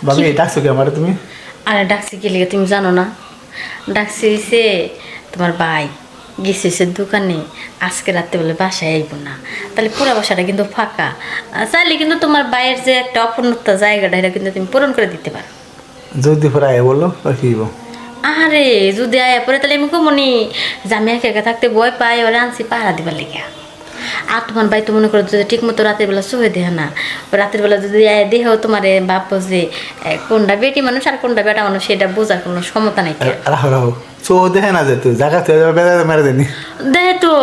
ভাবি ডাকছো কি আমার তুমি? আরে ডাকছি কি লিগে তুমি জানো না? ডাকছি হইছে তোমার ভাই গেছে সে দোকানে, আজকে রাতে বলে বাসায় আইব না। তাহলে পুরো বাসাটা কিন্তু ফাঁকা। চাইলে কিন্তু তোমার ভাইয়ের যে একটা অপূর্ণতা জায়গাটা এটা কিন্তু তুমি পূরণ করে দিতে পারো। যদি পরে আয় বললো আর কি হইব? আরে যদি আয়া পরে তাহলে আমি কমনি যে আমি একা একা থাকতে ভয় পাই, ওরা আনছি পাহারা দিবার লেগে। আর তোমার ভাই তো মনে করো যদি ঠিক মতো রাতের বেলা শুয়ে দেহ না, রাতের বেলা যদি দেহ তোমার ভাববো যে কোনটা বেটি মানুষ আর কোনটা বেটা মানুষ সেটা বোঝার কোনো ক্ষমতা নাই। রাখো রাখো, চো দেখে না যে তুই জায়গা থেকে মেরে দেনি দেহে তো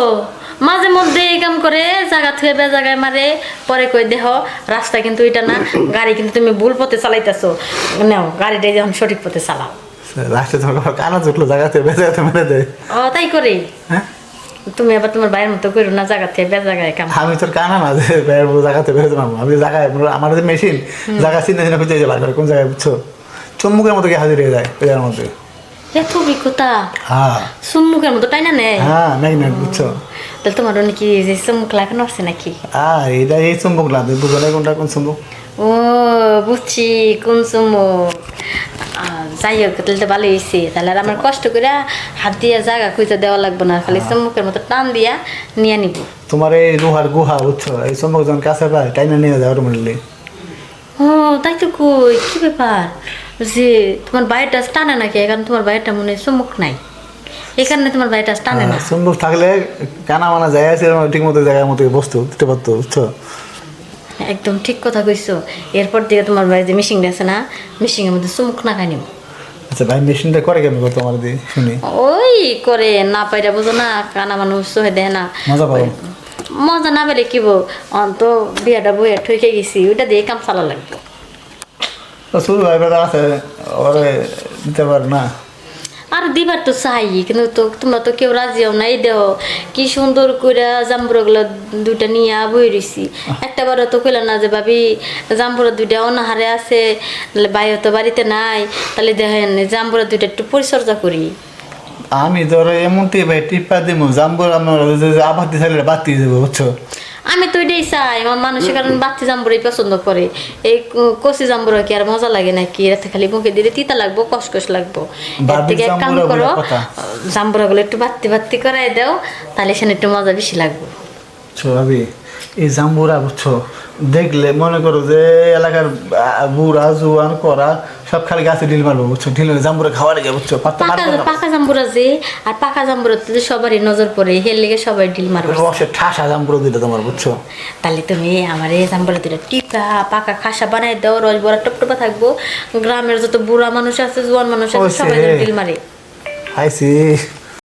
মাঝে মধ্যে এই কাম করে, জায়গা থুয়ে বে জায়গায় মারে, পরে কই দেহ রাস্তা কিন্তু এটা না, গাড়ি কিন্তু তুমি ভুল পথে চালাইতেছো, নাও গাড়িটা যখন সঠিক পথে চালাও। রাস্তায় তোমার কানা জুটলো জায়গা থেকে বেজাগাতে মেরে দেয়। ও তাই করে হ্যাঁ, তুমি আবার তোমার ভাইয়ের মতো করো না, জায়গা থেকে বে জায়গায় কাম। আমি তোর কানা না যে জায়গাতে বেরোতে পারবো। আমি জায়গায় আমার যে মেশিন জায়গা চিন্তা চিন্তা খুঁজে যাবার কোন জায়গায় বুঝছো, চুম্বুকের মতো কি হাজির হয়ে যায় ওই জায়গার মধ্যে। এত অভিজ্ঞতা, হ্যাঁ সম্মুখের মতো তাই না নেই? হ্যাঁ ম্যাগনেট বুঝছো। তাহলে তোমার নাকি যে সম্মুখ লাগানো আছে নাকি? এটা এই চুম্বক না, তুই বুঝো না কোনটা কোন চুম্বক। ও বুঝছি কোন সম্মুখ। যাই হোক তাহলে তো ভালো হয়েছে, তাহলে আর আমার কষ্ট করে হাত দিয়ে জায়গা খুঁজে দেওয়া লাগবে না, খালি সম্মুখের মতো টান দিয়া নিয়ে নিব। তোমার এই লোহার গুহা বুঝছো, এই চুম্বক যখন কাছে পায় টাইনা নিয়ে যায় অটোমেটিকলি। ও তাই তো কই, কি ব্যাপার যে তোমার বাড়িটা টানে নাকি? কারণ তোমার বাড়িটা মনে হয় সম্মুখ নাই, এই কারণে তোমার বাড়িটা টানে না। চুম্বক থাকলে কানা মানা যায় আছে ঠিক মতো জায়গার মতো বসতো দিতে পারতো বুঝছো। একদম ঠিক কথা কইছো। এরপর দিকে তোমার বাড়ি যে মিশিং আছে না, মিশিংয়ের মধ্যে চুমুক না খাই নিব। আচ্ছা ভাই মেশিনটা করে কেন তোমার দিয়ে শুনি? ওই করে না পাইরা বুঝো না, কানা মানুষ হয়ে দেয় না মজা পাবো? মজা না পেলে কি বো, অন্ত বিয়াটা বইয়া ঠইকে গেছি, ওইটা দিয়ে কাম চালা লাগবে। শুরু ভাই বেড়া আছে ওরে দিতে পার না? আর দিবার তো চাই, কিন্তু তো তোমরা তো কেউ রাজিও না। এই দেহ কি সুন্দর করে জাম্বুরাগুলো দুইটা নিয়ে বই রইছি, একটা বারও তো কইলা না যে ভাবি জাম্বুরা দুইটা অনাহারে আছে, বাইরে তো বাড়িতে নাই, তাহলে দেখেন জাম্বুরা দুইটা একটু পরিচর্যা করি। আমি ধরো এমনটি ভাই টিপা দিব জাম্বুর আমার আবার দিয়ে থাকলে বাতি দেবো বুঝছো। আমি তো এটাই চাই, আমার মানুষের কারণ বাচ্চা জাম্বুরাই পছন্দ করে। এই কচি জাম্বুরা কি আর মজা লাগে নাকি? এতে খালি মুখে দিলে তিতা লাগবো, কসকস লাগবো। এর থেকে এক কাম করো, জাম্বুরা গুলো একটু বাত্তি বাত্তি করাই দাও, তাহলে সেখানে একটু মজা বেশি লাগবে। ভাবি এই জাম্বুরা বুঝছো দেখলে মনে করো যে এলাকার বুড়া জুয়ান করা সব খালি গাছে ঢিল মারবো বুঝছো, ঢিল জাম্বুরা খাওয়া লেগে বুঝছো। পাকা জাম্বুরা যে, আর পাকা জাম্বুরা তো সবারই নজর পড়ে, হের লেগে সবাই ঢিল মারবে। রসে ঠাসা জাম্বুরা দিলে তোমার বুঝছো। তাহলে তুমি আমার এই জাম্বুরা দুটা টিপা পাকা খাসা বানাই দাও, রস বড়া টপটপা থাকবো। গ্রামের যত বুড়া মানুষ আছে জোয়ান মানুষ আছে সবাই ঢিল মারে। খাইছি।